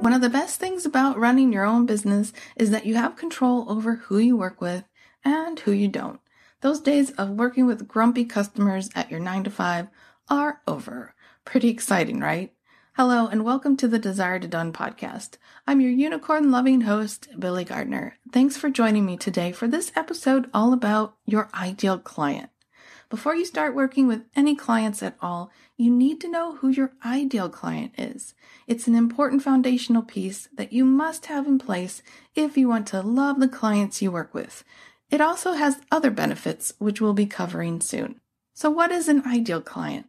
One of the best things about running your own business is that you have control over who you work with and who you don't. Those days of working with grumpy customers at your 9 to 5 are over. Pretty exciting, right? Hello, and welcome to the Desire to Done podcast. I'm your unicorn-loving host, Billy Gardner. Thanks for joining me today for this episode all about your ideal client. Before you start working with any clients at all, you need to know who your ideal client is. It's an important foundational piece that you must have in place if you want to love the clients you work with. It also has other benefits, which we'll be covering soon. So what is an ideal client?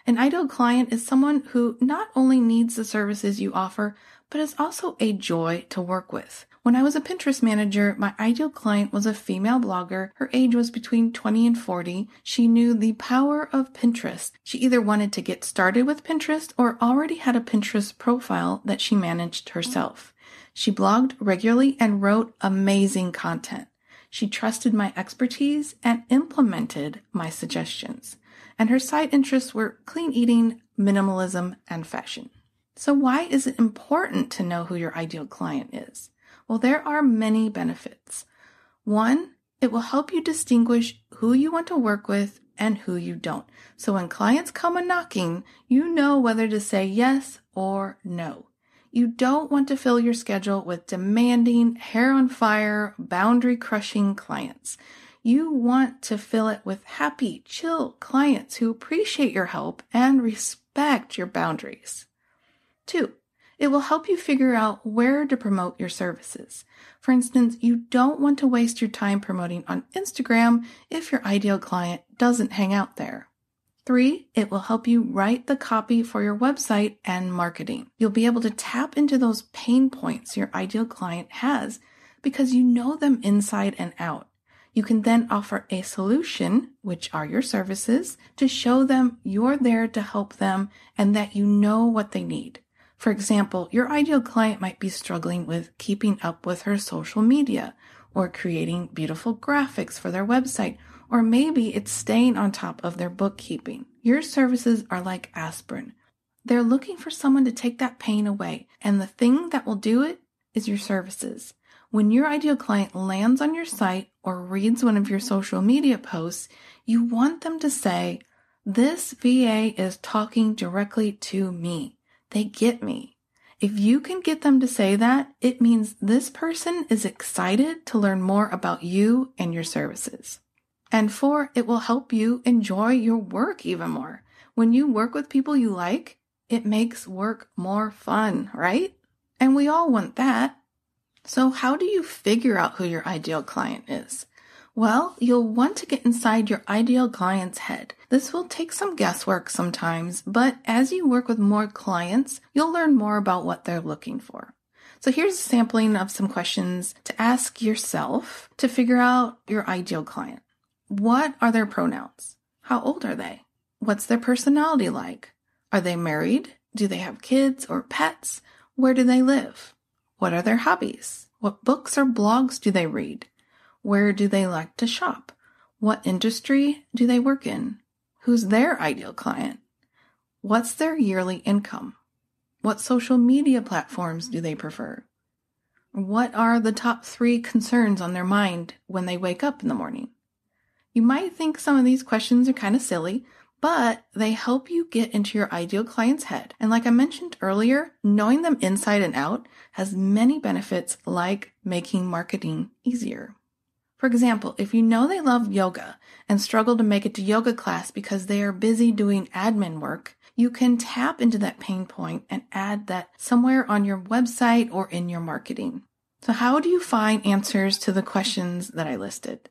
An ideal client is someone who not only needs the services you offer, but is also a joy to work with. When I was a Pinterest manager, my ideal client was a female blogger. Her age was between 20 and 40. She knew the power of Pinterest. She either wanted to get started with Pinterest or already had a Pinterest profile that she managed herself. She blogged regularly and wrote amazing content. She trusted my expertise and implemented my suggestions. And her side interests were clean eating, minimalism, and fashion. So why is it important to know who your ideal client is? Well, there are many benefits. One, it will help you distinguish who you want to work with and who you don't. So when clients come a-knocking, you know whether to say yes or no. You don't want to fill your schedule with demanding, hair-on-fire, boundary-crushing clients. You want to fill it with happy, chill clients who appreciate your help and respect your boundaries. 2, it will help you figure out where to promote your services. For instance, you don't want to waste your time promoting on Instagram if your ideal client doesn't hang out there. 3, it will help you write the copy for your website and marketing. You'll be able to tap into those pain points your ideal client has because you know them inside and out. You can then offer a solution, which are your services, to show them you're there to help them and that you know what they need. For example, your ideal client might be struggling with keeping up with her social media or creating beautiful graphics for their website, or maybe it's staying on top of their bookkeeping. Your services are like aspirin. They're looking for someone to take that pain away, and the thing that will do it is your services. When your ideal client lands on your site or reads one of your social media posts, you want them to say, "This VA is talking directly to me. They get me." If you can get them to say that, it means this person is excited to learn more about you and your services. And 4, it will help you enjoy your work even more. When you work with people you like, it makes work more fun, right? And we all want that. So how do you figure out who your ideal client is? Well, you'll want to get inside your ideal client's head. This will take some guesswork sometimes, but as you work with more clients, you'll learn more about what they're looking for. So here's a sampling of some questions to ask yourself to figure out your ideal client. What are their pronouns? How old are they? What's their personality like? Are they married? Do they have kids or pets? Where do they live? What are their hobbies? What books or blogs do they read? Where do they like to shop? What industry do they work in? Who's their ideal client? What's their yearly income? What social media platforms do they prefer? What are the top 3 concerns on their mind when they wake up in the morning? You might think some of these questions are kind of silly, but they help you get into your ideal client's head. And like I mentioned earlier, knowing them inside and out has many benefits like making marketing easier. For example, if you know they love yoga and struggle to make it to yoga class because they are busy doing admin work, you can tap into that pain point and add that somewhere on your website or in your marketing. So how do you find answers to the questions that I listed?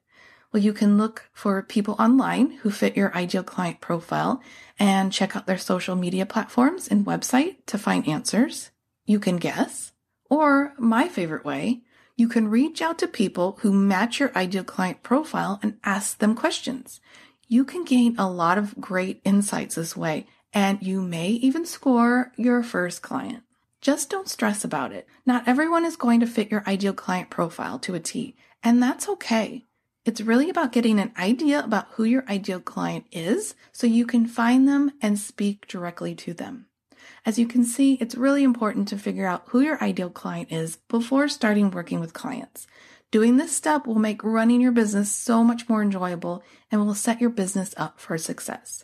Well, you can look for people online who fit your ideal client profile and check out their social media platforms and website to find answers. You can guess, or my favorite way, you can reach out to people who match your ideal client profile and ask them questions. You can gain a lot of great insights this way, and you may even score your first client. Just don't stress about it. Not everyone is going to fit your ideal client profile to a T, and that's okay. It's really about getting an idea about who your ideal client is so you can find them and speak directly to them. As you can see, it's really important to figure out who your ideal client is before starting working with clients. Doing this step will make running your business so much more enjoyable and will set your business up for success.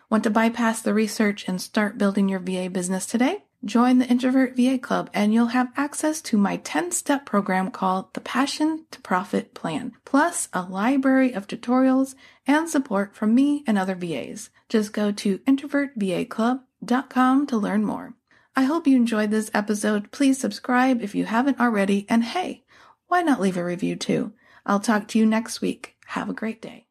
Want to bypass the research and start building your VA business today? Join the Introvert VA Club and you'll have access to my 10-step program called the Passion to Profit Plan, plus a library of tutorials and support from me and other VAs. Just go to introvertvaclub.com to learn more. I hope you enjoyed this episode. Please subscribe if you haven't already, and hey, why not leave a review too? I'll talk to you next week. Have a great day.